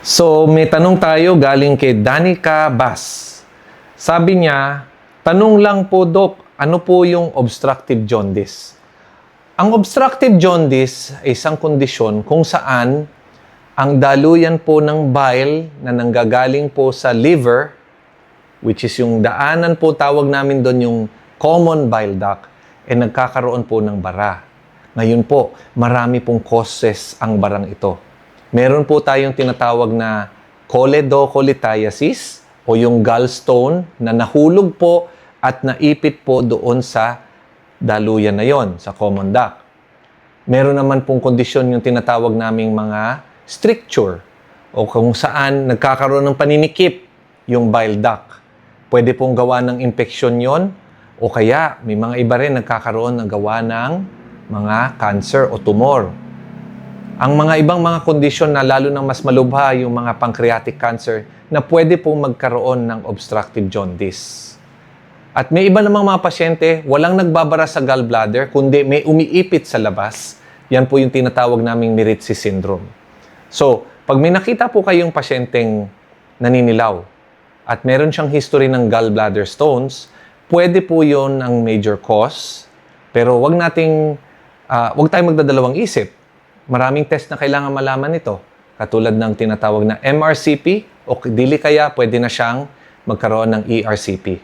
So, may tanong tayo galing kay Danica Bas. Sabi niya, tanong lang po, Dok, ano po yung obstructive jaundice? Ang obstructive jaundice ay isang kondisyon kung saan ang daluyan po ng bile na nanggagaling po sa liver, which is yung daanan po, tawag namin doon yung common bile duct, ay nagkakaroon po ng bara. Ngayon po, marami pong causes ang barang ito. Meron po tayong tinatawag na choledocholithiasis o yung gallstone na nahulog po at naipit po doon sa daluyan na yon, sa common duct. Meron naman pong kondisyon yung tinatawag naming mga stricture o kung saan nagkakaroon ng paninikip yung bile duct. Pwede pong gawa ng infeksyon yon o kaya may mga iba rin nagkakaroon ng gawa ng mga cancer o tumor. Ang mga ibang mga kondisyon na lalo nang mas malubha yung mga pancreatic cancer na pwede pong magkaroon ng obstructive jaundice. At may iba namang mga pasyente, walang nagbabara sa gallbladder, kundi may umiipit sa labas. Yan po yung tinatawag naming Miritsi syndrome. So, pag may nakita po kayong pasyenteng naninilaw at meron siyang history ng gallbladder stones, pwede po yun ang major cause. Pero wag tayong magdadalawang isip. Maraming test na kailangan malaman ito. Katulad ng tinatawag na MRCP o dili kaya pwede na siyang magkaroon ng ERCP.